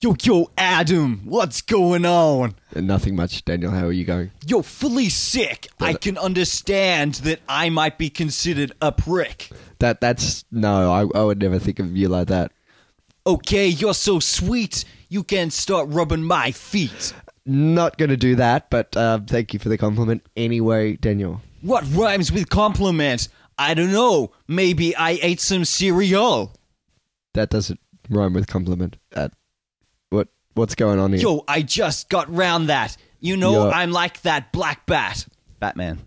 Yo, Adam, what's going on? Nothing much, Daniel. How are you going? Yo, fully sick. I can understand that I might be considered a prick. That's no. I would never think of you like that. Okay, you're so sweet. You can start rubbing my feet. Not going to do that, but thank you for the compliment anyway, Daniel. What rhymes with compliment? I don't know. Maybe I ate some cereal. That doesn't rhyme with compliment. What's going on here? Yo, I just got round that. You know, I'm like that black bat. Batman.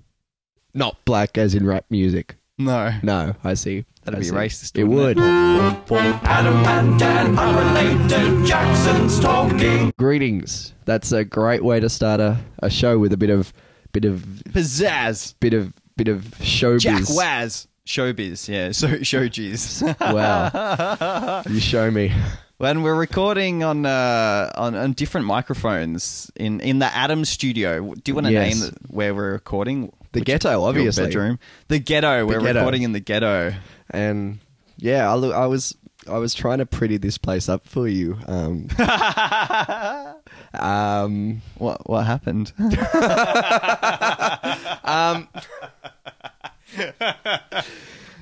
Not black as in rap music. No. No, I see. That'd be racist. It would. Adam and Dan, unrelated, Jackson's talking. Greetings. That's a great way to start a show with a bit of pizzazz. Bit of showbiz. Jack Waz. Showbiz, yeah. So showbiz. Wow. You show me. When we're recording on different microphones in the Adam studio, do you want to name where we're recording? The ghetto, obviously. Bedroom. The ghetto. We're recording in the ghetto. And yeah, I was trying to pretty this place up for you. What happened?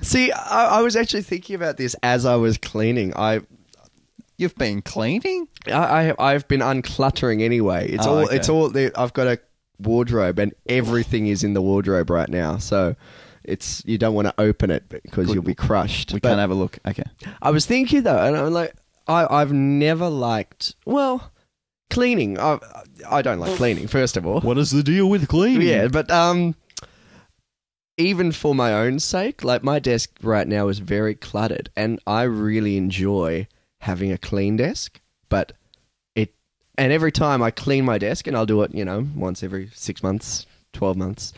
See, I was actually thinking about this as I was cleaning. You've been cleaning? I've been uncluttering anyway. It's all. I've got a wardrobe, and everything is in the wardrobe right now. So you don't want to open it because you'll be crushed. We can't have a look. Okay. I was thinking though, and I'm like, I've never liked cleaning. I don't like cleaning. First of all, what is the deal with cleaning? Yeah, but even for my own sake, like my desk right now is very cluttered, and I really enjoy having a clean desk, and every time I clean my desk, and I'll do it, once every 6 months, 12 months,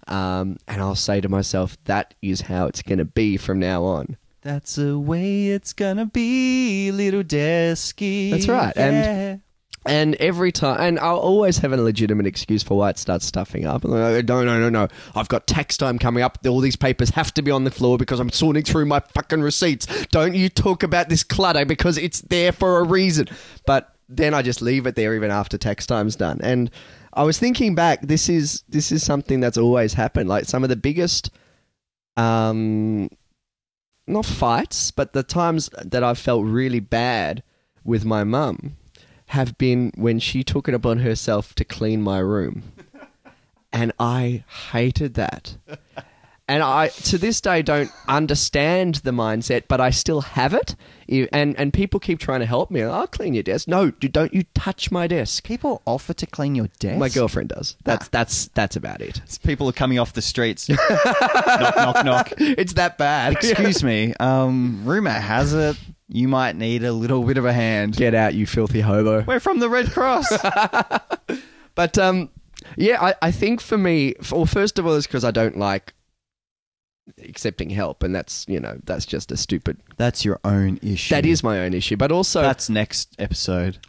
and I'll say to myself, that is how it's going to be from now on. That's the way it's going to be, little desky. That's right. Yeah. And every time, and I'll always have a legitimate excuse for why it starts stuffing up. I'm like, no. I've got tax time coming up. All these papers have to be on the floor because I'm sorting through my fucking receipts. Don't you talk about this clutter because it's there for a reason. But then I just leave it there even after tax time's done. And I was thinking back, this is something that's always happened. Like some of the biggest, not fights, but the times that I've felt really bad with my mum have been when she took it upon herself to clean my room. And I hated that. And I, to this day, don't understand the mindset, but I still have it. And people keep trying to help me. I'll clean your desk. No, don't you touch my desk. People offer to clean your desk? My girlfriend does. That's about it. People are coming off the streets. Knock, knock. It's that bad. Excuse me. Rumor has it you might need a little bit of a hand. Get out, you filthy hobo. We're from the Red Cross. But, yeah, I think for me, first of all, it's because I don't like accepting help, and that's just a stupid... That's your own issue. That is my own issue, but also... That's next episode.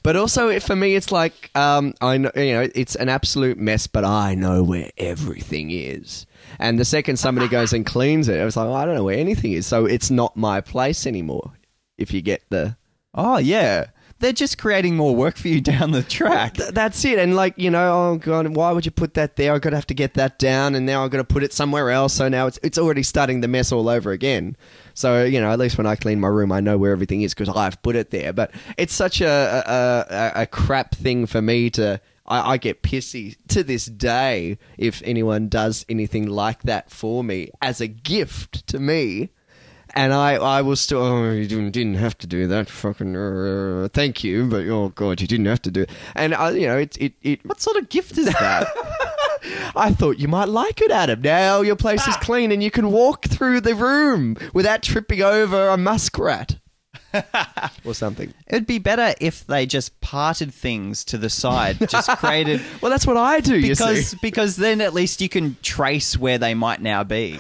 But also, for me, it's like, I know, it's an absolute mess, but I know where everything is. And the second somebody goes and cleans it, I was like, I don't know where anything is, so it's not my place anymore, if you get the... Oh, yeah. They're just creating more work for you down the track. That's it. And oh God, why would you put that there? I've got to have to get that down, and now I've got to put it somewhere else. So now it's already starting the mess all over again. So, at least when I clean my room, I know where everything is because I've put it there. But it's such a crap thing for me to... I get pissy to this day if anyone does anything like that for me as a gift to me. And I was still, you didn't have to do that, fucking, thank you, but oh God, you didn't have to do it. And, what sort of gift is that? I thought you might like it, Adam. Now your place is clean and you can walk through the room without tripping over a muskrat. Or something. It'd be better if they just parted things to the side, just created... Well, that's what I do, you see. Because then at least you can trace where they might now be.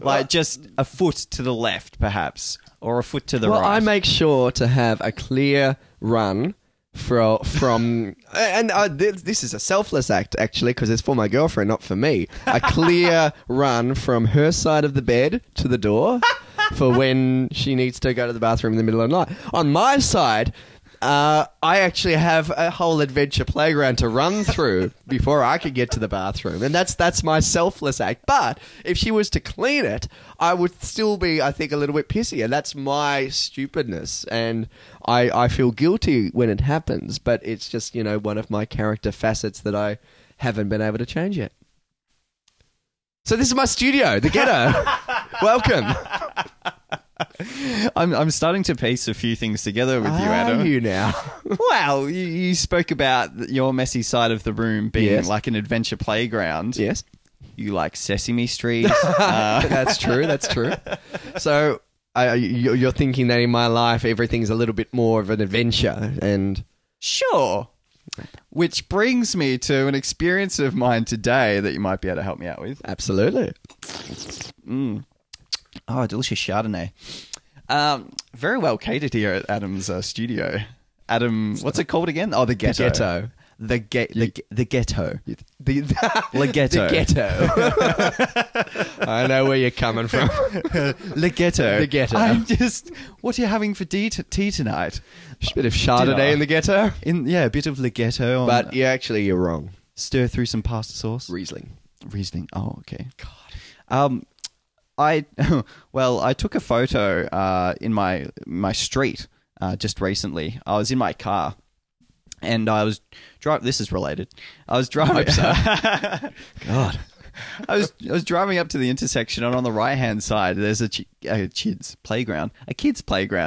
Like just a foot to the left, perhaps, or a foot to the right. Well, I make sure to have a clear run from and this is a selfless act, actually, because it's for my girlfriend, not for me. A clear run from her side of the bed to the door, for when she needs to go to the bathroom in the middle of the night. On my side, I actually have a whole adventure playground to run through before I could get to the bathroom. And that's my selfless act. But if she was to clean it, I would still be, I think, a little bit pissy. And that's my stupidness. And I feel guilty when it happens. But it's just, one of my character facets that I haven't been able to change yet. So this is my studio, the ghetto. Welcome. I'm starting to piece a few things together with you, Adam. Are you now? Well, you spoke about your messy side of the room being like an adventure playground. Yes. You like Sesame Street. That's true. So you're thinking that in my life, everything's a little bit more of an adventure. And sure. Which brings me to an experience of mine today that you might be able to help me out with. Absolutely. Oh, delicious Chardonnay. Very well catered here at Adam's studio. Adam, what's it called again? Oh, the ghetto. The ghetto. The ghetto. The ghetto. I know where you're coming from. The ghetto. The ghetto. What are you having for tea tonight? Just a bit of Chardonnay in the ghetto. A bit of the ghetto. But you're wrong. Stir through some pasta sauce. Riesling. Oh, okay. God. I took a photo in my street just recently. I was in my car and I was driving. This is related. I was driving. God. I was driving up to the intersection, and on the right hand side there's a kids playground,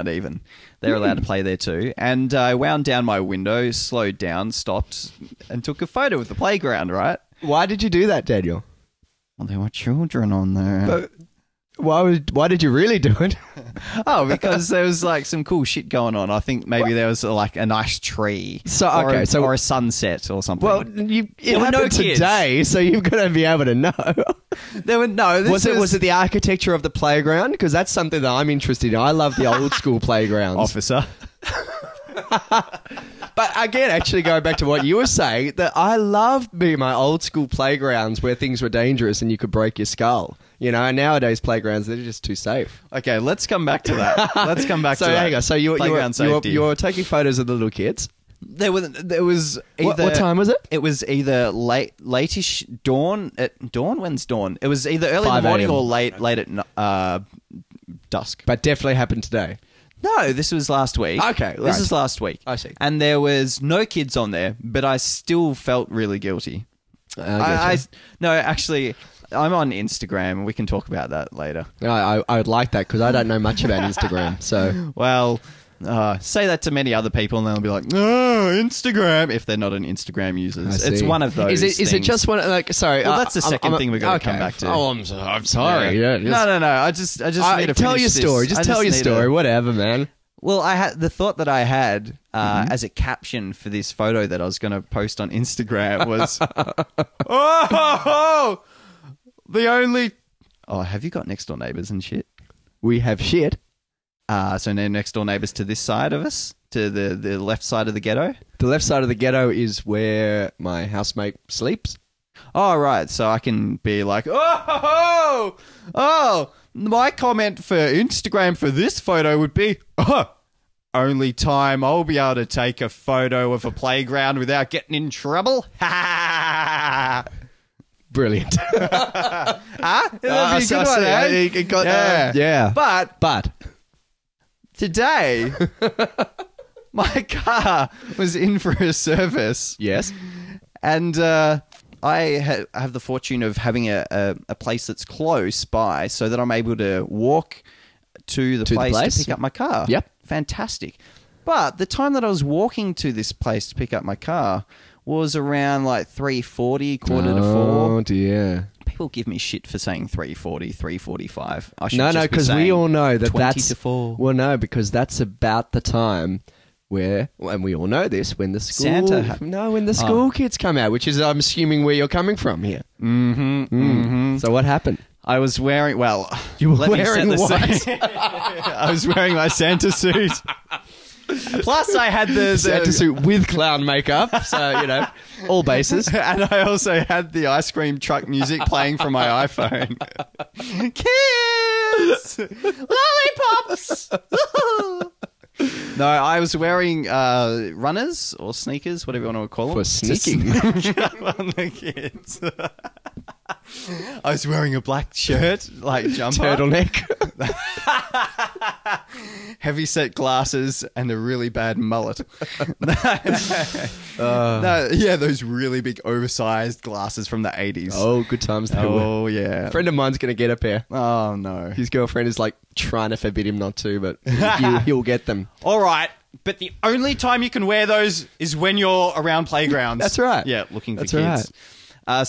even. They're allowed to play there too. And I wound down my window, slowed down, stopped, and took a photo of the playground. Right? Why did you do that, Daniel? Well, there were children on there. But why did you really do it? Oh, because there was like some cool shit going on. I think maybe there was like a nice tree, or a sunset or something. Well, it happened today, so you've got to be able to know. There were no. Was it the architecture of the playground? Because that's something that I'm interested in. I love the old school playgrounds, officer. But again, actually going back to what you were saying, that I loved my old school playgrounds where things were dangerous and you could break your skull. And nowadays playgrounds, they're just too safe. Okay, let's come back to that. Let's come back to that. Hang on. So you were taking photos of the little kids. There was either... What time was it? It was either late-ish dawn. At dawn? When's dawn? It was either early in the morning or late at dusk. But definitely happened today. No, this was last week. Okay, right. This is last week. I see. And there was no kids on there, but I still felt really guilty. No, actually, I'm on Instagram. We can talk about that later. I would like that because I don't know much about Instagram. So, well, say that to many other people and they'll be like, "No, Instagram." If they're not an Instagram user, it's one of those. Is it just one? Sorry, well, that's the second thing we're going to come back to. Oh, I'm sorry. Yeah. No. I just need to tell your story. Just tell your story. Whatever, man. Well, I had the thought that I had as a caption for this photo that I was going to post on Instagram was, "Oh, the only." Oh, have you got next door neighbors and shit? We have shit. So no next door neighbors to this side of us, to the left side of the ghetto. The left side of the ghetto is where my housemate sleeps. Oh, right. So I can be like, oh, my comment for Instagram for this photo would be, only time I'll be able to take a photo of a playground without getting in trouble. Brilliant. That'd be a good one, eh? Yeah. But today, my car was in for a service. Yes. And I have the fortune of having a place that's close by so that I'm able to walk to the place to pick up my car. Yep. Fantastic. But the time that I was walking to this place to pick up my car was around like 3:40, quarter to 4. Oh, dear. People give me shit for saying 3:40, 3:45. I should No, because we all know that 20 that's... to 4. Well, no, because that's about the time where, and we all know this, when the school... when the school kids come out, which is, I'm assuming, where you're coming from here. So what happened? I was wearing... Well, you were wearing what? I was wearing my Santa suit. Plus, I had the suit with clown makeup, so, you know, all bases. And I also had the ice cream truck music playing from my iPhone. Kids! Lollipops! No, I was wearing runners or sneakers, whatever you want to call them. For sneaking. On the kids. I was wearing a black shirt, like jumper. Turtleneck. Heavy set glasses and a really bad mullet. No, yeah, those really big oversized glasses from the 80s. Oh, good times they were. Oh, yeah. A friend of mine's going to get a pair. Oh, no. His girlfriend is like trying to forbid him not to, but he'll get them. All right, but the only time you can wear those is when you're around playgrounds. That's right. Yeah, looking for That's kids.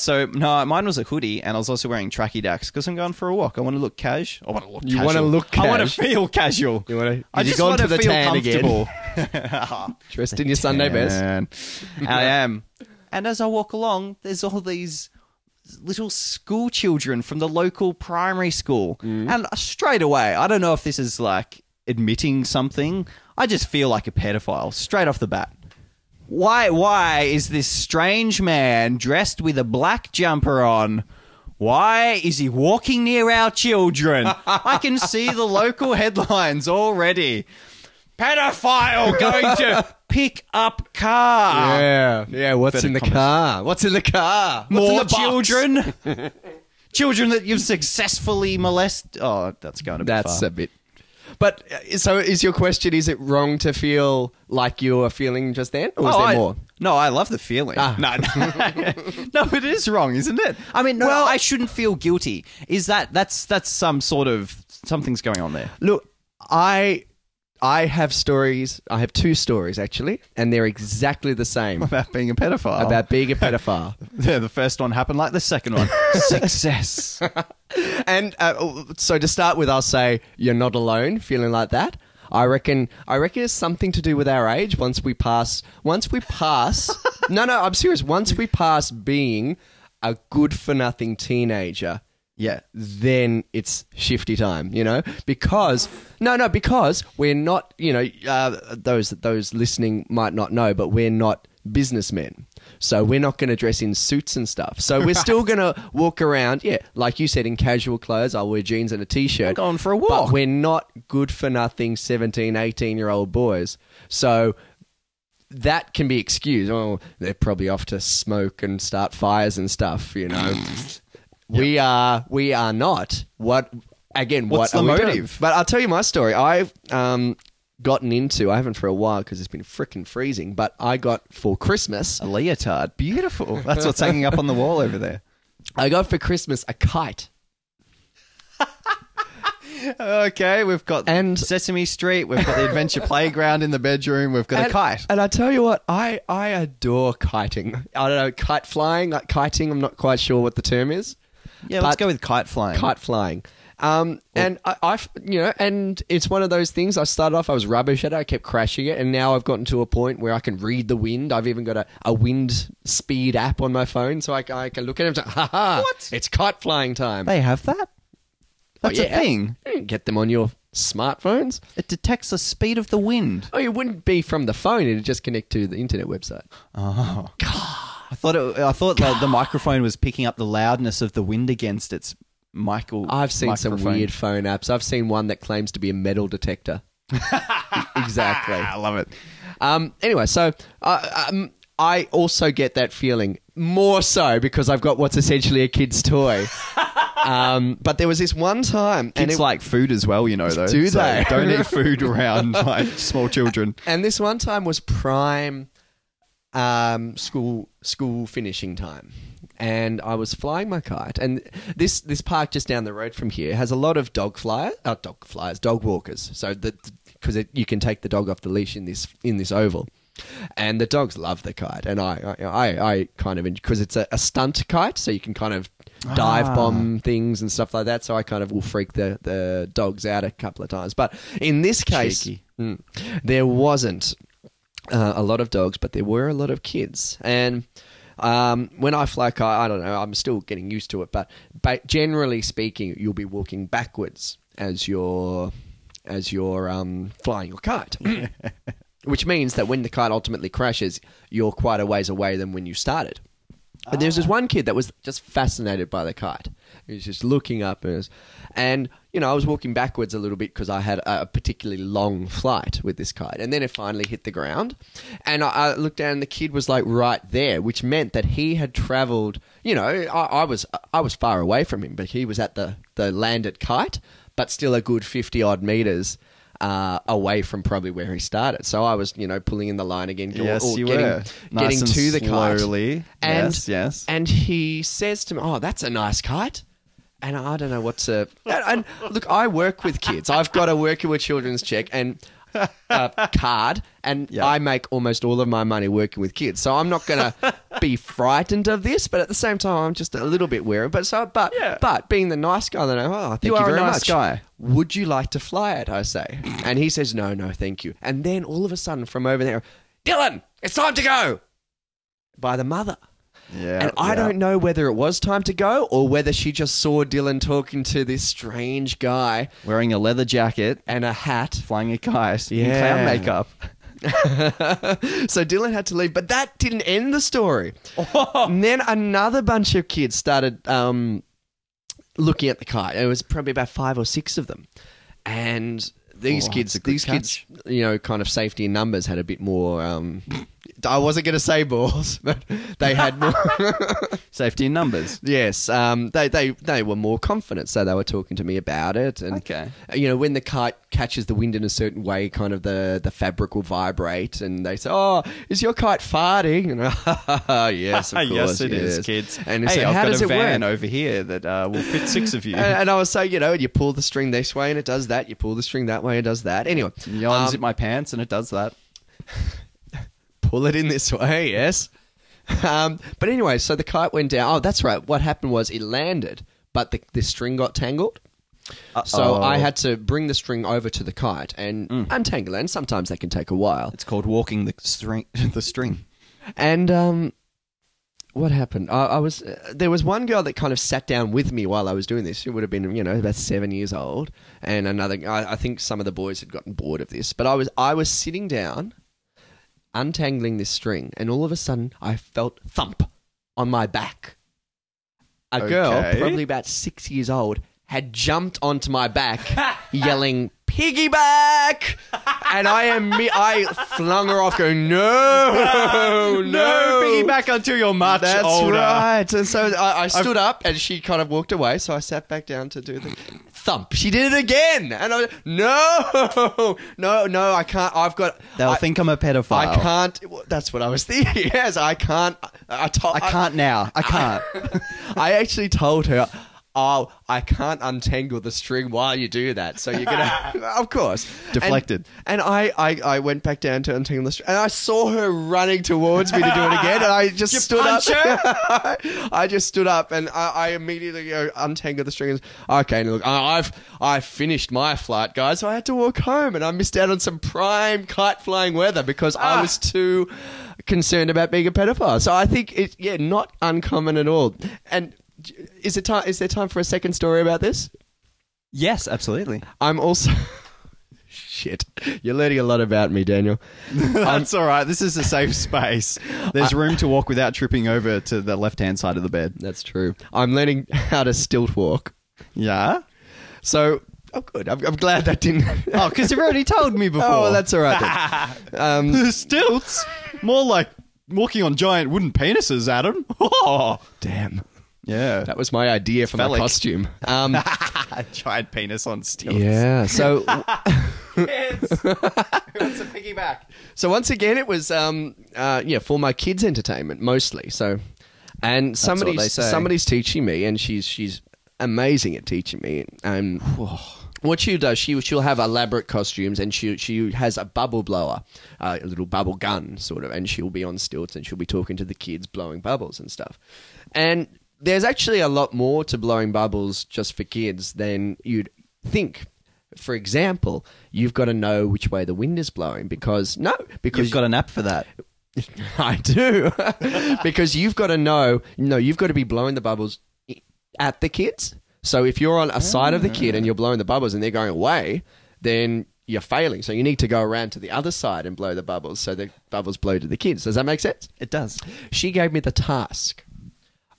So, no, mine was a hoodie, and I was also wearing tracky dacks because I'm going for a walk. I want to look cash. I want to look You casual. want to look I want to cash? feel casual. You want to? I just want to feel comfortable. Dressed in your Sunday best. And I am. And as I walk along, there's all these little school children from the local primary school. And straight away, I don't know if this is like admitting something. I just feel like a pedophile straight off the bat. Why is this strange man dressed with a black jumper on? Why is he walking near our children? I can see the local headlines already. Pedophile going to pick up car. Yeah. What's in the car? What's in the car? What's in More the box? children. Children that you've successfully molested. Oh, that's going a bit That's far. a bit. But so is your question, is it wrong to feel like you were feeling just then? Or is there more? No, I love the feeling. Ah. No, no, it is wrong, isn't it? I mean, no, I shouldn't feel guilty. Is that's some sort of something's going on there? Look, I have stories. I have two stories, actually, and they're exactly the same. About being a pedophile. About being a pedophile. Yeah, the first one happened like the second one. Success. And so to start with, I'll say you're not alone feeling like that. I reckon it's something to do with our age. Once we pass. No, I'm serious. Once we pass being a good-for-nothing teenager, Yeah. then it's shifty time, you know? Because we're not, you know, those listening might not know, but we're not businessmen. So we're not going to dress in suits and stuff. So we're still going to walk around, like you said, in casual clothes. I'll wear jeans and a T-shirt. I'm going for a walk. But we're not good-for-nothing 17, 18-year-old boys. So that can be excused. Oh, they're probably off to smoke and start fires and stuff, you know? We are not. What's the are we doing? motive? But I'll tell you my story. I've gotten into, I haven't for a while because it's been frickin' freezing, but I got for Christmas, A leotard. Beautiful. That's what's hanging up on the wall over there. I got for Christmas a kite. Okay, we've got And- Sesame Street. We've got the Adventure Playground in the bedroom. We've got a kite. And I tell you what, I adore kiting. I don't know, kite flying, like kiting, I'm not quite sure what the term is. Yeah, let's But- go with kite flying. Kite flying. And I've, you know, and it's one of those things. I started off, I was rubbish at it. I kept crashing it. And now I've gotten to a point where I can read the wind. I've even got a wind speed app on my phone. So I can look at it and say, ha, What? it's kite flying time. They have that? That's a thing. You can get them on your smartphones. It detects the speed of the wind. Oh, it wouldn't be from the phone. It'd just connect to the internet website. Oh. I thought the microphone was picking up the loudness of the wind against its I've seen some microphone. weird phone apps. I've seen one that claims to be a metal detector. Exactly. I love it. Anyway, so I also get that feeling more so because I've got what's essentially a kid's toy. But there was this one time, and Kids like food as well, you know, though. Do So they? don't eat food around like small children. and this one time was prime school finishing time. And I was flying my kite, and this park just down the road from here has a lot of dog walkers. So because you can take the dog off the leash in this oval, and the dogs love the kite, and I kind of, because it's a stunt kite, so you can kind of dive bomb things and stuff like that. So I kind of will freak the dogs out a couple of times, but in this case, Cheeky. there wasn't a lot of dogs, but there were a lot of kids, and. When I fly a kite, I don't know, I'm still getting used to it, but generally speaking, you'll be walking backwards as you're flying your kite. which means that when the kite ultimately crashes, you're quite a ways away than when you started. But there's this one kid that was just fascinated by the kite. He was just looking up and I was walking backwards a little bit because I had a particularly long flight with this kite. And then it finally hit the ground. And I looked down and the kid was like right there, which meant that he had traveled, I was far away from him, but he was at the landed kite, but still a good 50 odd meters away from probably where he started. So I was, pulling in the line again, Yes, you getting were. Nice and to the slowly. kite. And, Yes. And he says to me, "Oh, that's a nice kite." And I don't know what to... And look, I work with kids. I've got a working with children's check and card, and I make almost all of my money working with kids. So I'm not going to be frightened of this, but at the same time, I'm just a little bit wary. But being the nice guy, then thank you very a nice much. guy. Would you like to fly it? I say, and he says, "No, thank you." And then all of a sudden, from over there, "Dylan, it's time to go," by the mother. Yeah, and I don't know whether it was time to go or whether she just saw Dylan talking to this strange guy wearing a leather jacket and a hat, flying a kite, in Yeah. clown makeup. So Dylan had to leave, but that didn't end the story. And then another bunch of kids started looking at the kite. It was probably about 5 or 6 of them, and these kids, kind of safety in numbers had a bit more. I wasn't going to say balls, but they had more Safety in numbers. Yes, they were more confident, so they were talking to me about it. And Okay. When the kite catches the wind in a certain way, kind of the fabric will vibrate, and they say, "Oh, is your kite farting?" And yes, of course, Yes, it is, kids. And hey, so I've how got does a it van work? over here that will fit 6 of you. And I was saying, you pull the string this way and it does that. You pull the string that way, it does that. Anyway, You unzip my pants and it does that. pull it in this way, yes. But anyway, so the kite went down. Oh, that's right. What happened was it landed, but the string got tangled. So I had to bring the string over to the kite and untangle it. And sometimes that can take a while. It's called walking the string. The string. And what happened? There was one girl that kind of sat down with me while I was doing this. She would have been, about 7 years old. And another, I think some of the boys had gotten bored of this. But I was sitting down, untangling this string, and all of a sudden I felt thump on my back. A girl, probably about 6 years old, had jumped onto my back yelling, "Piggyback!" And I flung her off going, "No, no. Piggyback until you're much That's older. right." And so I stood up and she kind of walked away. So I sat back down to do the thump. She did it again. And I was, no, I can't. They'll think I'm a pedophile. I can't. That's what I was thinking. Yes, I can't. I can't now. I can't. I actually told her, "Oh, I can't untangle the string while you do that. So you're going to..." Of course. Deflected. And I went back down to untangle the string. And I saw her running towards me to do it again. And I just stood up. I just stood up and I immediately untangled the string. And, okay, look, I've finished my flight, guys. So I had to walk home. And I missed out on some prime kite flying weather because I was too concerned about being a pedophile. So I think it's, not uncommon at all. And... Is there time for a second story about this? Yes, absolutely. I'm also... Shit. You're learning a lot about me, Daniel. That's all right. This is a safe space. There's room to walk without tripping over to the left-hand side of the bed. That's true. I'm learning how to stilt walk. Yeah? So... Oh, good. I'm glad that didn't... Oh, because you've already told me before. Oh, that's all right then. Stilts? More like walking on giant wooden penises, Adam. Oh. Damn. Yeah. That was my idea for my costume. Giant penis on stilts. Yeah, so... Kids. Who wants a piggyback? So once again, it was for my kids' entertainment mostly. So, and somebody's teaching me, and she's amazing at teaching me. And what she does, she'll have elaborate costumes, and she has a bubble blower, a little bubble gun sort of, and she'll be on stilts, and she'll be talking to the kids, blowing bubbles and stuff. And there's actually a lot more to blowing bubbles just for kids than you'd think. For example, you've got to know which way the wind is blowing because You've got an app for that. I do. Because you've got to know, you've got to be blowing the bubbles at the kids. So if you're on a side of the kid and you're blowing the bubbles and they're going away, then you're failing. So you need to go around to the other side and blow the bubbles so the bubbles blow to the kids. Does that make sense? It does. She gave me the task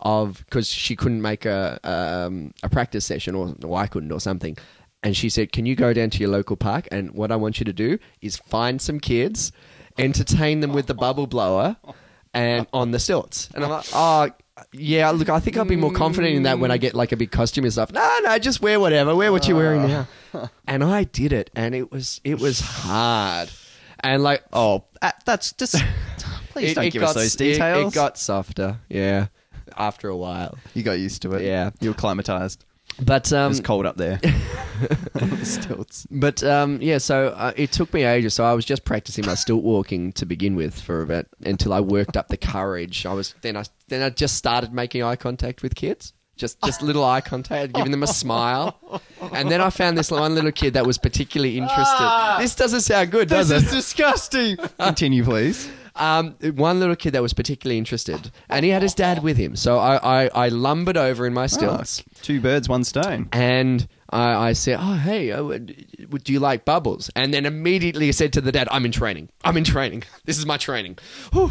of, because she couldn't make a practice session, or I couldn't, or something. And she said, can you go down to your local park? And what I want you to do is find some kids, entertain them with the bubble blower and on the stilts. And I'm like, oh, yeah, look, I think I'll be more confident in that when I get like a big costume and stuff. No, just wear whatever. Wear what you're wearing now. And I did it, and it was hard. And like, that's just... Please don't give us those details. It got softer, yeah, after a while. You got used to it. Yeah. You were acclimatized. But it's cold up there. On the stilts. But yeah, so it took me ages. So I was just practicing my stilt walking to begin with for a bit until I worked up the courage. Then I just started making eye contact with kids. Just little eye contact, giving them a smile. And then I found this one little kid that was particularly interested. This doesn't sound good, does it? This is disgusting. Continue, please. One little kid that was particularly interested, and he had his dad with him. So I lumbered over in my stilts. Two birds, one stone. And I said, oh, hey, do you like bubbles? And then immediately said to the dad, I'm in training. This is my training. Whew.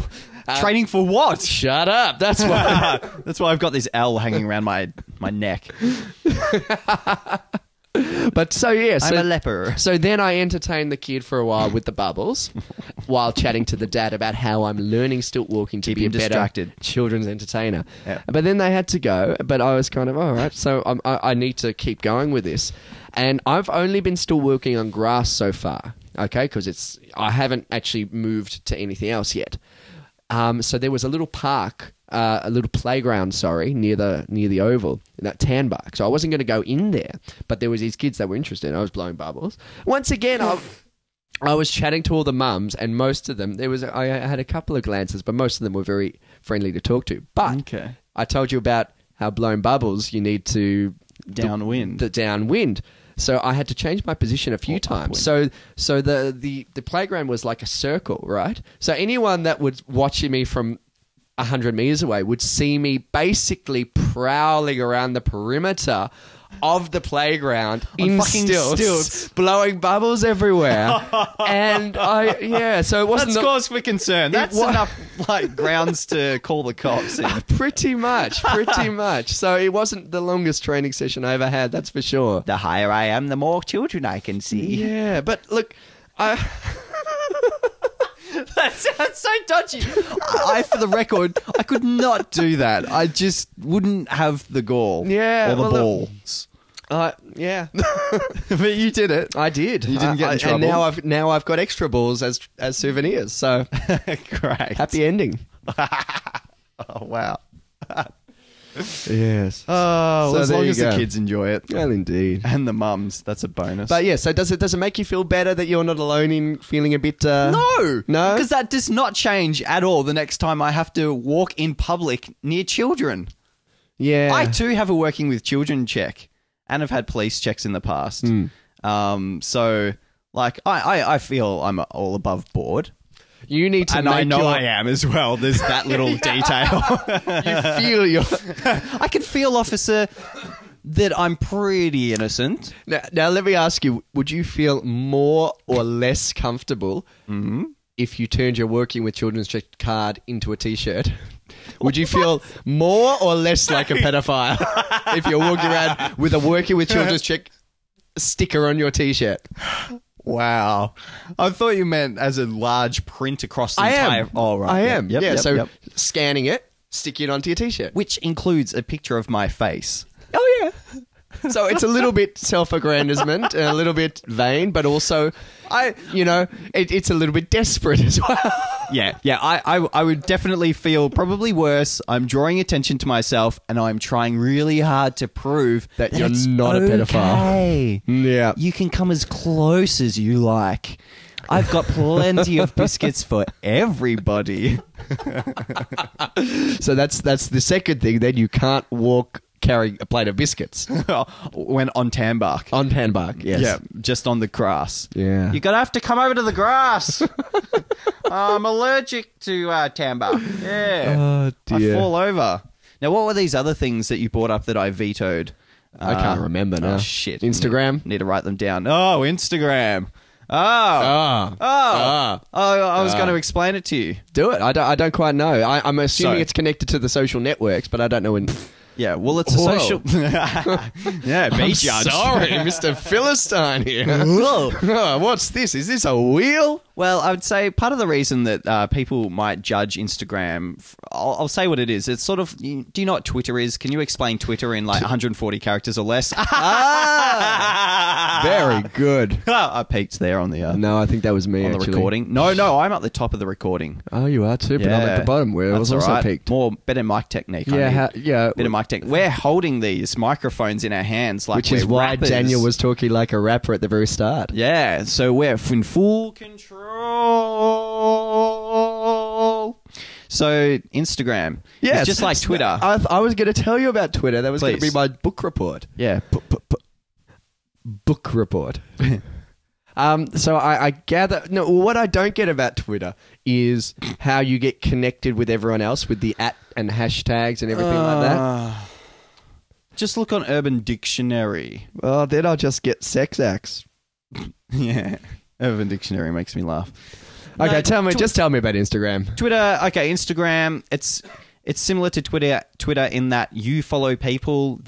Training for what? Shut up. That's why. That's why I've got this L hanging around my neck. But so, yeah. I'm a leper. So then I entertained the kid for a while with the bubbles while chatting to the dad about how I'm learning stilt walking to be a better children's entertainer. Yeah. But then they had to go. But I was kind of, all right, so I need to keep going with this. And I've only been stilt walking on grass so far, okay, because I haven't actually moved to anything else yet. So there was a little park, a little playground, near the oval, in that Tanbark. So I wasn't going to go in there, but there was these kids that were interested. I was blowing bubbles. Once again, I was chatting to all the mums, and most of them, I had a couple of glances, but most of them were very friendly to talk to. But I told you about how blowing bubbles, you need to downwind. The downwind. So I had to change my position a few times. So the playground was like a circle, right? So anyone that was watching me from 100 meters away would see me basically prowling around the perimeter of the playground in stilts, blowing bubbles everywhere. And so it wasn't... That's cause for concern. That's enough grounds to call the cops in. Pretty much. So it wasn't the longest training session I ever had, that's for sure. The higher I am, the more children I can see. Yeah, but look, That sounds so dodgy. For the record, I could not do that. I just wouldn't have the gall. Yeah, or the balls. Yeah. But you did it. I did. You didn't get in trouble. And now I've got extra balls as souvenirs. So great. Happy ending. Oh wow. Yes. Oh, so as long as the kids enjoy it. Well, indeed. And the mums, that's a bonus. But yeah, so does it make you feel better that you're not alone in feeling a bit... No! No? Because that does not change at all the next time I have to walk in public near children. Yeah. I too have a working with children check, and have had police checks in the past. So, I feel I'm all above board. You need to and I know I am as well. There's that little detail. You feel I can feel, officer, that I'm pretty innocent. Now let me ask you, would you feel more or less comfortable if you turned your working with children's check card into a t-shirt? Would you feel more or less like a pedophile if you're walking around with a working with children's check sticker on your t-shirt? Wow. I thought you meant as a large print across the entire... Oh, right. I am. Yep. Scanning it, stick it onto your t-shirt. Which includes a picture of my face. Oh, yeah. So it's a little bit self-aggrandizement, and a little bit vain, but also, it's a little bit desperate as well. Yeah. I would definitely feel probably worse. I'm drawing attention to myself, and I'm trying really hard to prove that you're not a pedophile. Yeah. You can come as close as you like. I've got plenty of biscuits for everybody. So that's the second thing. Then you can't walk carrying a plate of biscuits. When on Tanbark. On Tanbark, yes. Yeah, just on the grass. Yeah. You're going to have to come over to the grass. I'm allergic to Tanbark. Yeah. Oh, dear. I fall over. Now, what were these other things that you brought up that I vetoed? I can't remember now. Oh, shit. Instagram? Need to write them down. Oh, Instagram. Oh. Ah. I was going to explain it to you. Do it. I don't quite know. I'm assuming So- it's connected to the social networks, but I don't know when. Yeah, well, it's a Whoa. social... yeah, be judged. Sorry, Mr. Philistine here. Whoa. Oh, what's this? Is this a wheel? Well, I would say part of the reason that people might judge Instagram, I'll say what it is. It's sort of, do you know what Twitter is? Can you explain Twitter in like 140 characters or less? Very good. I peaked there on the No, I think that was me on the actually. recording. No, I'm at the top of the recording. Oh, you are too, but I'm at the bottom where it was That's also all right. peaked. Better mic technique. Yeah, Better mic technique. We're holding these microphones in our hands like which is we're why rappers. Daniel was talking like a rapper at the very start. Yeah, so we're in full control. So Instagram, Yeah, it's just like Twitter. I was going to tell you about Twitter. That was going to be Please. my book report. Yeah, Book report. So I gather... No, what I don't get about Twitter is how you get connected with everyone else with the @ and hashtags and everything like that. Just look on Urban Dictionary. Oh, then I'll just get sex acts. Yeah, Urban Dictionary makes me laugh. Okay, No, tell me about Instagram. Twitter. Okay, Instagram. It's similar to Twitter in that you follow people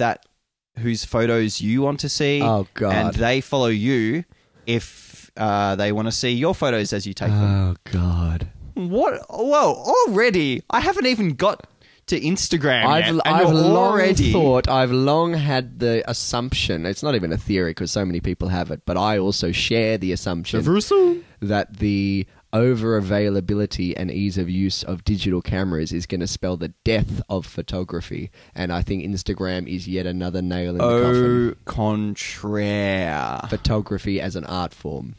whose photos you want to see. Oh, God. And they follow you if they want to see your photos as you take them. Oh, God. What? Whoa! Already, I haven't even got to Instagram yet. and I've you're already I've long had the assumption, it's not even a theory because so many people have it, but I also share the assumption that the over-availability and ease of use of digital cameras is going to spell the death of photography, and I think Instagram is yet another nail in the coffin. Au contraire. Photography as an art form.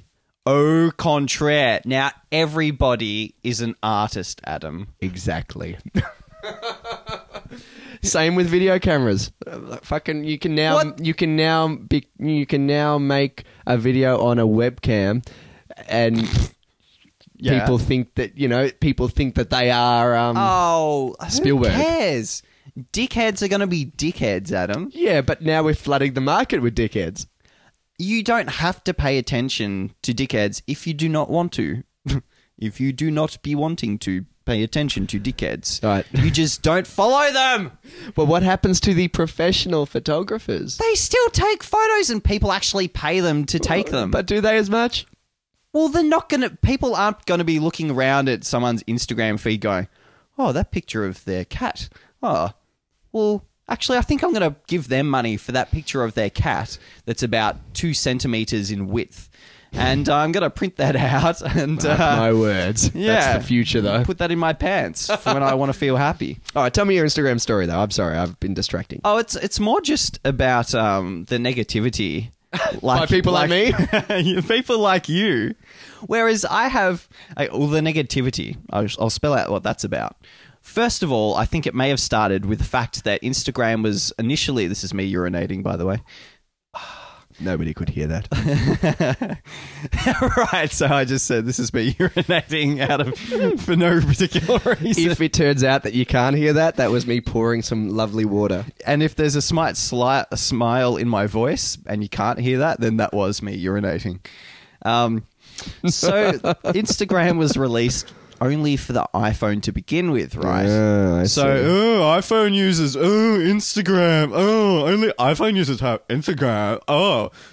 Au contraire. Now, everybody is an artist, Adam. Exactly. Same with video cameras. Fucking, you can now make a video on a webcam, and Yeah. people think that they are. Spielberg. Who cares? Dickheads are going to be dickheads, Adam. Yeah, but now we're flooding the market with dickheads. You don't have to pay attention to dickheads if you do not want to. If you do not be wanting to pay attention to dickheads. Right. You just don't follow them. But what happens to the professional photographers? They still take photos and people actually pay them to take them. But do they as much? Well, they're not going to... People aren't going to be looking around at someone's Instagram feed going, oh, that picture of their cat. Oh, well, actually, I think I'm going to give them money for that picture of their cat that's about 2 centimeters in width. And I'm going to print that out and... My words. yeah. That's the future, though. Put that in my pants for when I want to feel happy. All right, tell me your Instagram story, though. I'm sorry, I've been distracting. Oh, it's more just about the negativity. By people like me? People like you. Whereas I have all the negativity. I'll spell out what that's about. First of all, I think it may have started with the fact that Instagram was initially... This is me urinating, by the way. Nobody could hear that. Right, so I just said this is me urinating out of... for no particular reason. If it turns out that you can't hear that, that was me pouring some lovely water. And if there's a slight smile in my voice and you can't hear that, then that was me urinating. So Instagram was released only for the iPhone to begin with, right? I So, see. iPhone users, Instagram, only iPhone users have Instagram.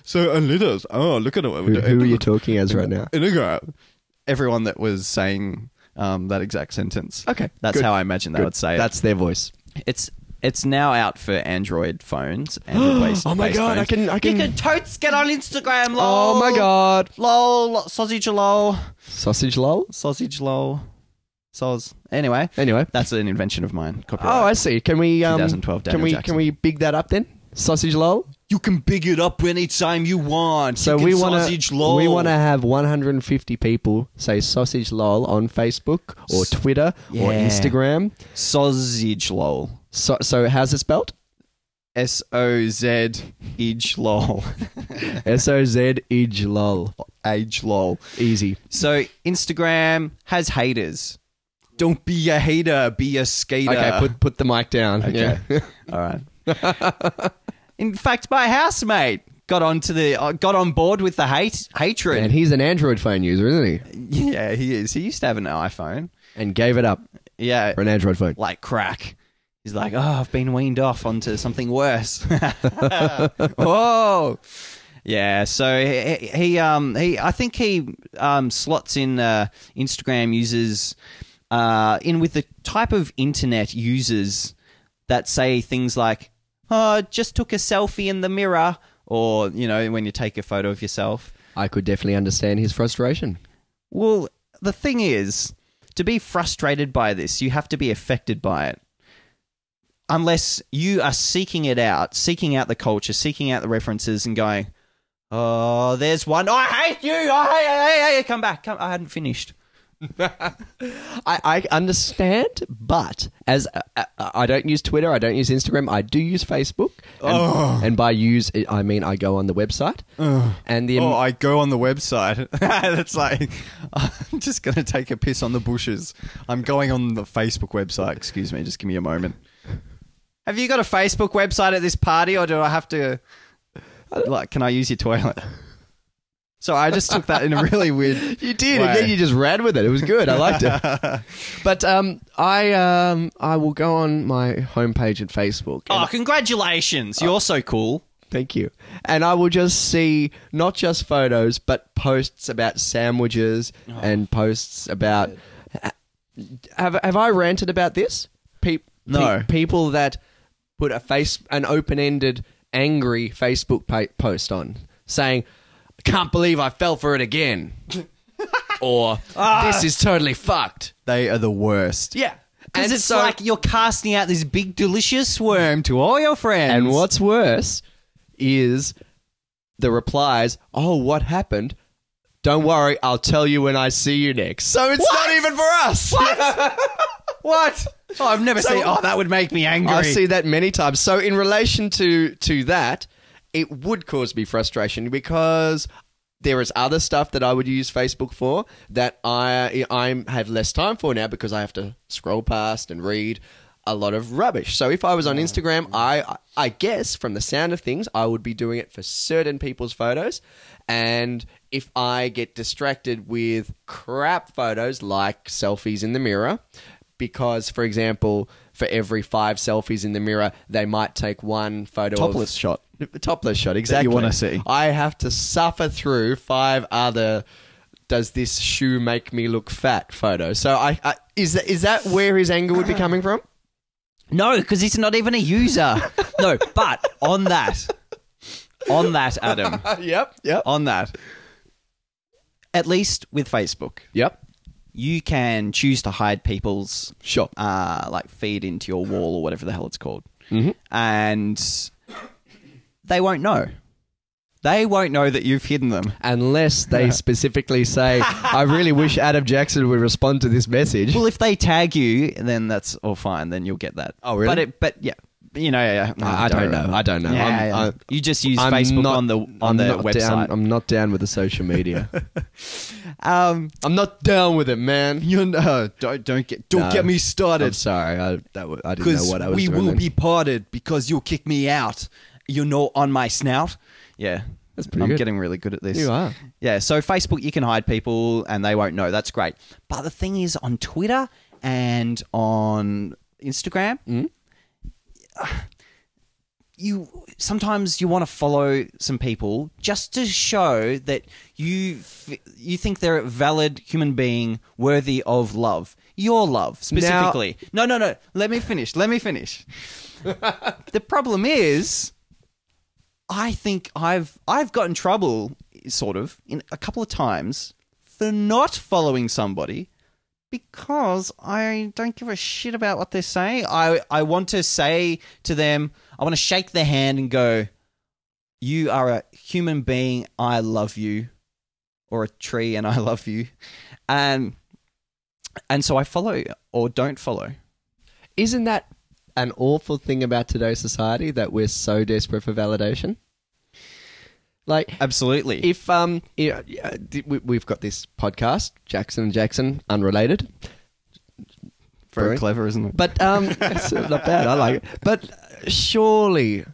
So leaders, look at it. Who are you talking as right now? Instagram. Everyone that was saying that exact sentence. Okay, That's good. how I imagine they Good. would say it. That's their voice. It's now out for Android phones. Android-based Oh my God, phones. I can- You can totes get on Instagram, lol. Oh my God. Lol, sausage lol. Sausage lol? Sausage lol. Soz. Anyway, that's an invention of mine. Copyright. Oh, I see. Can we 2012 Daniel Jackson. can we big that up then? Sausage lol? You can big it up anytime you want. So you we can want sausage lol. to have 150 people say sausage lol on Facebook or Twitter or Yeah. Instagram. sausage lol. So how's it spelled? SOZ age lol. SOZ lol. Age lol. Easy. So Instagram has haters. Don't be a hater, be a skater. Okay, put the mic down. Okay. Yeah. All right. In fact, my housemate got on board with the hatred. And he's an Android phone user, isn't he? Yeah, he is. He used to have an iPhone. And gave it up Yeah, for an Android phone. like crack. He's like, oh, I've been weaned off onto something worse. Whoa. Yeah, so he I think he slots in Instagram users in with the type of internet users that say things like, oh, just took a selfie in the mirror, or, you know, when you take a photo of yourself. I could definitely understand his frustration. Well, the thing is, to be frustrated by this, you have to be affected by it. Unless you are seeking out the culture, seeking out the references and going, oh, there's one. Oh, I hate you. Hey, come back. I hadn't finished. I understand, but as I don't use Twitter, I don't use Instagram, I do use Facebook. And by use, I mean I go on the website. And I go on the website. That's like, I'm just going to take a piss on the bushes. I'm going on the Facebook website. Excuse me, just give me a moment. Have you got a Facebook website at this party, or do I have to, like, can I use your toilet? So I just took that in a really weird You did. way. Again, you just ran with it. It was good. I liked it. But I will go on my homepage at Facebook. Oh, congratulations. You're so cool. Thank you. And I will just see not just photos, but posts about sandwiches and posts about... Have I ranted about this? No. People that put an open-ended, angry Facebook post on saying... Can't believe I fell for it again. Or, this is totally fucked. They are the worst. Yeah. Because it's like you're casting out this big, delicious worm to all your friends. And what's worse is the replies, oh, what happened? Don't worry, I'll tell you when I see you next. So it's not even for us. What? What? Oh, I've never seen... Oh, that would make me angry. I see that many times. So in relation to that... It would cause me frustration because there is other stuff that I would use Facebook for that I have less time for now because I have to scroll past and read a lot of rubbish. So if I was on Instagram, I guess from the sound of things, I would be doing it for certain people's photos. And if I get distracted with crap photos like selfies in the mirror, because, for example, for every 5 selfies in the mirror, they might take one photo Topless shot. Topless shot, exactly. That you want to see. I have to suffer through 5 other does this shoe make me look fat photos. So is that where his anger would be coming from? No, because he's not even a user. No, but on that, Adam. Yep. On that. At least with Facebook. Yep. You can choose to hide people's Sure. like feed into your wall or whatever the hell it's called. Mm-hmm. And they won't know. They won't know that you've hidden them. Unless they specifically say, I really wish Adam Jackson would respond to this message. Well, if they tag you, then that's all fine. Then you'll get that. Oh, really? But yeah. You know, I don't know. I don't know. Yeah, you just use Facebook on the website. I'm not down with the social media. I'm not down with it, man. Don't get me started. I'm sorry. I didn't know what I was doing. We will then. be parted because you'll kick me out. You're not on my snout. Yeah. That's pretty I'm good. getting really good at this. You are. Yeah, so Facebook, you can hide people and they won't know. That's great. But the thing is, on Twitter and on Instagram, sometimes you want to follow some people just to show that you think they're a valid human being worthy of love. Your love, specifically. No. Let me finish. The problem is, I think I've got in trouble, sort of, in a couple of times for not following somebody because I don't give a shit about what they're saying. I want to say to them, I want to shake their hand and go, you are a human being, I love you. Or a tree and I love you. And so I follow or don't follow. Isn't that an awful thing about today's society that we're so desperate for validation? Like, absolutely. If we've got this podcast, Jackson and Jackson, Unrelated. Very clever, isn't it? But it's not bad. I like it. But surely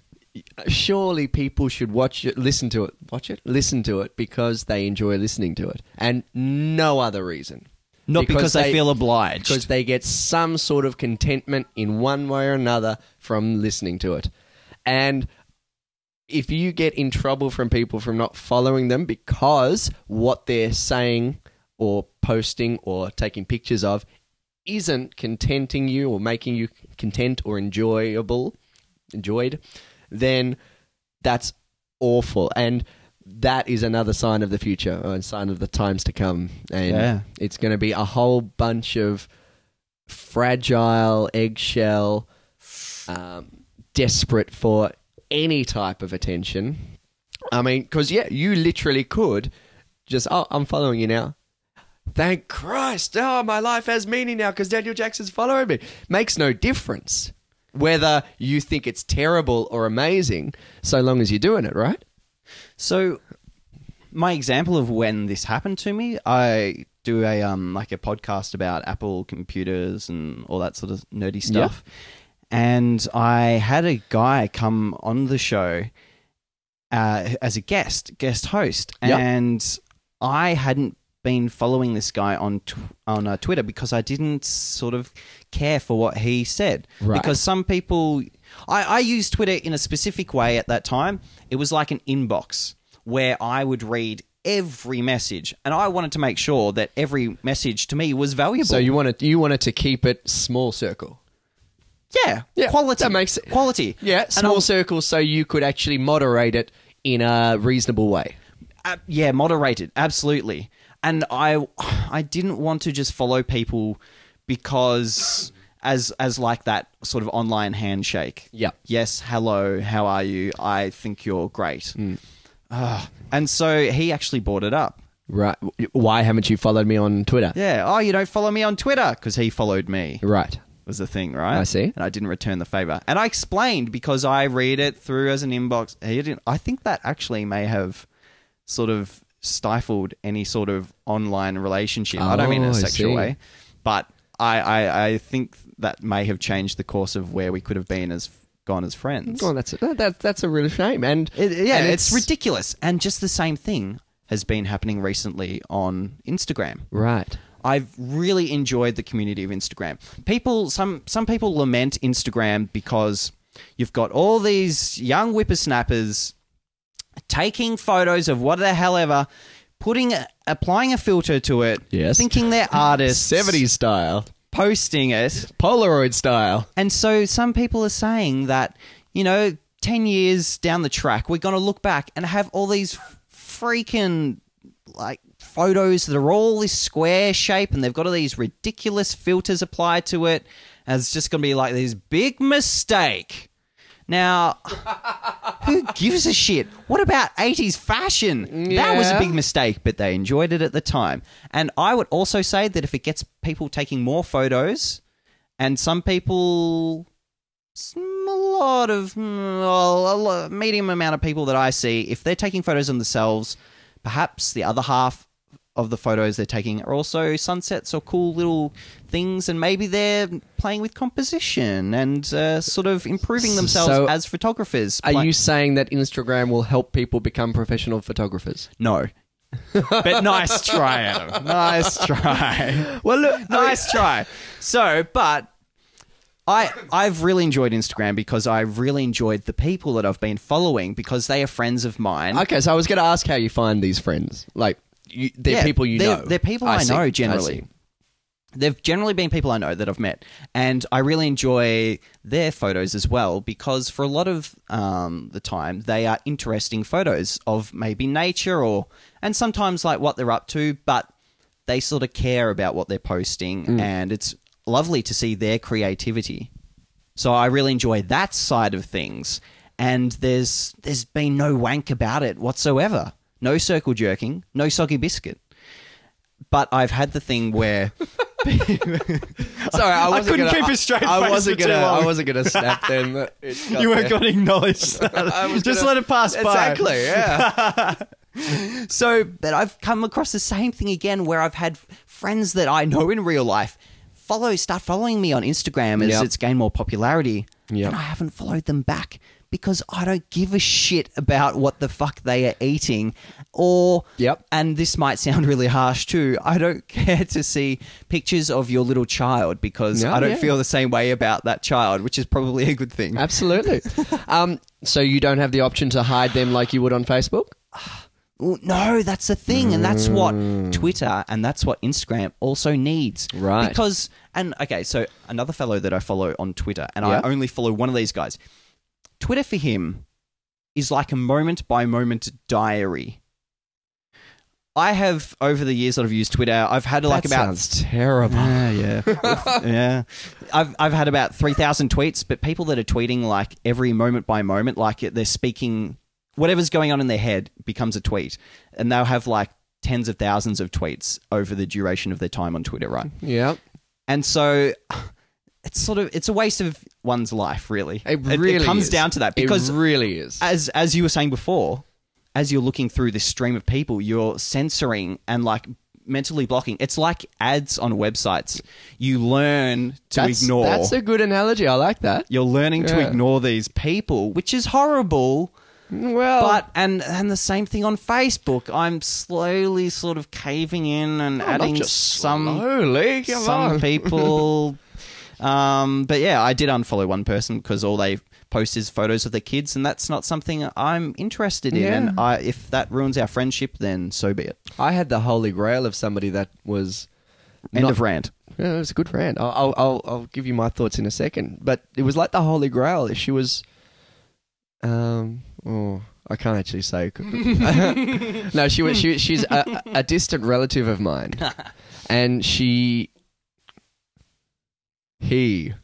surely people should watch it, listen to it because they enjoy listening to it, and no other reason. Not because they feel obliged. Because they get some sort of contentment in one way or another from listening to it. And if you get in trouble from people from not following them because what they're saying or posting or taking pictures of isn't contenting you or making you content or enjoyed, then that's awful. And that is another sign of the future, or a sign of the times to come. And it's going to be a whole bunch of fragile, eggshell, desperate for any type of attention. I mean, because, you literally could just, I'm following you now. Thank Christ. Oh, my life has meaning now because Daniel Jackson's following me. Makes no difference whether you think it's terrible or amazing, so long as you're doing it, right? So, my example of when this happened to me, I do a podcast about Apple computers and all that sort of nerdy stuff. Yeah. And I had a guy come on the show as a guest host, and I hadn't been following this guy on Twitter because I didn't sort of care for what he said. Right. Because some people... I used Twitter in a specific way at that time. It was like an inbox where I would read every message, and I wanted to make sure that every message to me was valuable. So you wanted to keep it small circle. Yeah, quality. That makes it. Quality. Yeah, small circle so you could actually moderate it in a reasonable way. Moderated, absolutely. And I didn't want to just follow people because as like that sort of online handshake. Yeah. Yes, hello, how are you? I think you're great. And so he actually brought it up. Right. Why haven't you followed me on Twitter? Yeah. Oh, you don't follow me on Twitter because he followed me. Right. Was the thing, right? I see. And I didn't return the favor. And I explained because I read it through as an inbox. He didn't. I think that actually may have sort of stifled any sort of online relationship. I don't mean in a sexual way, but I think that may have changed the course of where we could have gone as friends. Oh, that's a real shame. And it's ridiculous. And just the same thing has been happening recently on Instagram. Right. I've really enjoyed the community of Instagram. Some people lament Instagram because you've got all these young whippersnappers taking photos of what the hell ever, applying a filter to it, thinking they're artists, 70s style, posting it, Polaroid style. And so some people are saying that, 10 years down the track, we're going to look back and have all these freaking photos that are all this square shape and they've got all these ridiculous filters applied to it, and it's just going to be like this big mistake. Now, who gives a shit? What about 80s fashion? Yeah. That was a big mistake, but they enjoyed it at the time. And I would also say that if it gets people taking more photos, and some people, a medium amount of people that I see, if they're taking photos of themselves, perhaps the other half of the photos they're taking are also sunsets or cool little things, and maybe they're playing with composition and sort of improving themselves as photographers. Are you saying that Instagram will help people become professional photographers? No. But nice try, Adam. Nice try. Well, look, nice try. So, but I've really enjoyed Instagram because I've really enjoyed the people that I've been following because they are friends of mine. Okay, so I was going to ask how you find these friends. They're people you know. They're people I know generally. They've generally been people I know that I've met. And I really enjoy their photos as well because for a lot of the time, they are interesting photos of maybe nature and sometimes like what they're up to, but they sort of care about what they're posting and it's lovely to see their creativity. So I really enjoy that side of things. And there's been no wank about it whatsoever. No circle jerking, no soggy biscuit. But I've had the thing where... Sorry, I couldn't keep a straight face I wasn't going to snap them. You weren't going to acknowledge that. Just let it pass by. Exactly, yeah. But I've come across the same thing again where I've had friends that I know in real life start following me on Instagram as it's gained more popularity. And I haven't followed them back because I don't give a shit about what the fuck they are eating. Or, and this might sound really harsh too, I don't care to see pictures of your little child because I don't feel the same way about that child, which is probably a good thing. Absolutely. So you don't have the option to hide them like you would on Facebook? Well, no, that's the thing, and that's what Twitter and that's what Instagram also needs. Right. Because, so another fellow that I follow on Twitter, and I only follow one of these guys, Twitter for him is like a moment-by-moment diary. I have, over the years that I've used Twitter, I've had That sounds terrible. Yeah. I've had about 3,000 tweets, but people that are tweeting like every moment by moment, like they're speaking, whatever's going on in their head becomes a tweet, and they'll have like tens of thousands of tweets over the duration of their time on Twitter, right? Yeah. And so it's a waste of one's life, really. It comes is. down to that because it really is. As you were saying before, as you're looking through this stream of people, you're censoring and like mentally blocking. It's like ads on websites. You learn to ignore. That's a good analogy. I like that. You're learning to ignore these people, which is horrible. Well, and the same thing on Facebook. I'm slowly sort of caving in and adding some people. But yeah, I did unfollow one person because all they post is photos of their kids, and that's not something I'm interested in. And if that ruins our friendship, then so be it. I had the holy grail of somebody that was End of rant. Yeah, it was a good rant. I'll give you my thoughts in a second, but it was like the holy grail. She was, I can't actually say. No, she's a distant relative of mine, and he there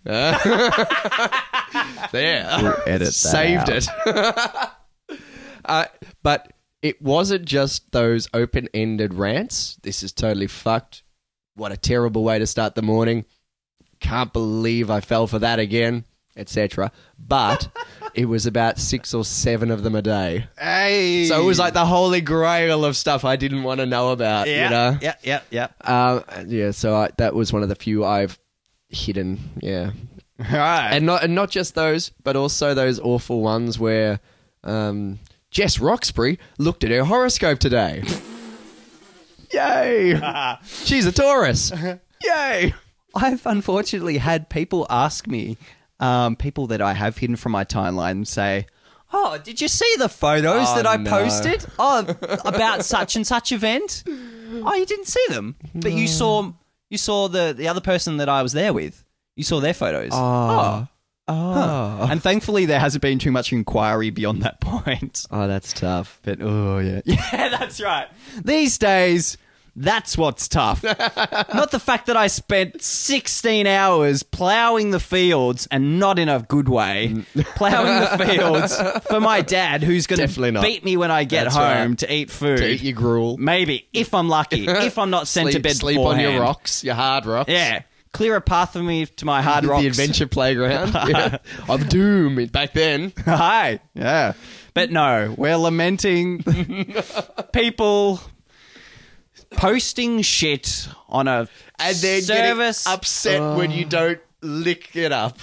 We'll edit that saved out. it. But it wasn't just those open-ended rants. This is totally fucked. What a terrible way to start the morning. Can't believe I fell for that again, etc. But it was about 6 or 7 of them a day. Hey! So it was like the holy grail of stuff I didn't want to know about. Yeah, you know? Yeah. So that was one of the few I've hidden. Yeah. All right. And not just those, but also those awful ones where Jess Roxbury looked at her horoscope today. Yay! She's a Taurus. Yay! I've unfortunately had people ask me, people that I have hidden from my timeline, say, "Oh, did you see the photos that I posted? Oh, about such and such event? Oh, you didn't see them, but you saw the other person that I was there with. You saw their photos. Oh. And thankfully, there hasn't been too much inquiry beyond that point. Oh, that's tough. But yeah, that's right. These days, that's what's tough. Not the fact that I spent 16 hours ploughing the fields, and not in a good way, ploughing the fields for my dad, who's going to beat me when I get home to eat food. To eat your gruel. Maybe, if I'm lucky. If I'm not sent to bed Sleep beforehand. on your rocks, your hard rocks. Yeah. Clear a path for me to my hard rocks. The adventure playground. Of doom back then. Hi. Yeah. But no, we're lamenting people posting shit on a and then service. Getting upset when you don't lick it up.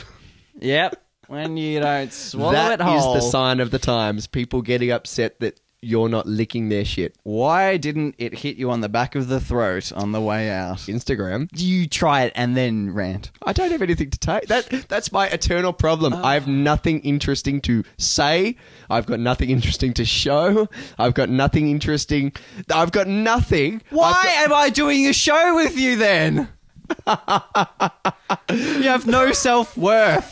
Yep. When you don't swallow that it whole. That is the sign of the times. People getting upset that you're not licking their shit. Why didn't it hit you on the back of the throat on the way out? Instagram. You try it and then rant. I don't have anything to take. That's my eternal problem. I have nothing interesting to say. I've got nothing interesting to show. I've got nothing interesting. I've got nothing. Why am I doing a show with you then? You have no self-worth.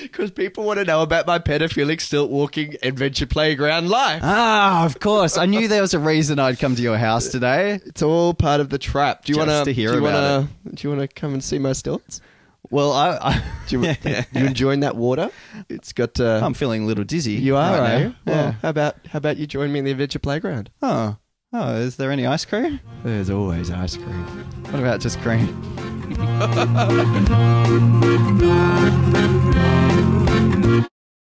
Because people want to know about my pedophilic stilt walking adventure playground life. Ah, of course. I knew there was a reason I'd come to your house today. It's all part of the trap. Do you want to hear about it? Do you want to come and see my stilts? Well, you enjoying that water? It's got. I'm feeling a little dizzy. You are, right are now. you? Well, how about you join me in the adventure playground? Oh, is there any ice cream? There's always ice cream. What about just cream?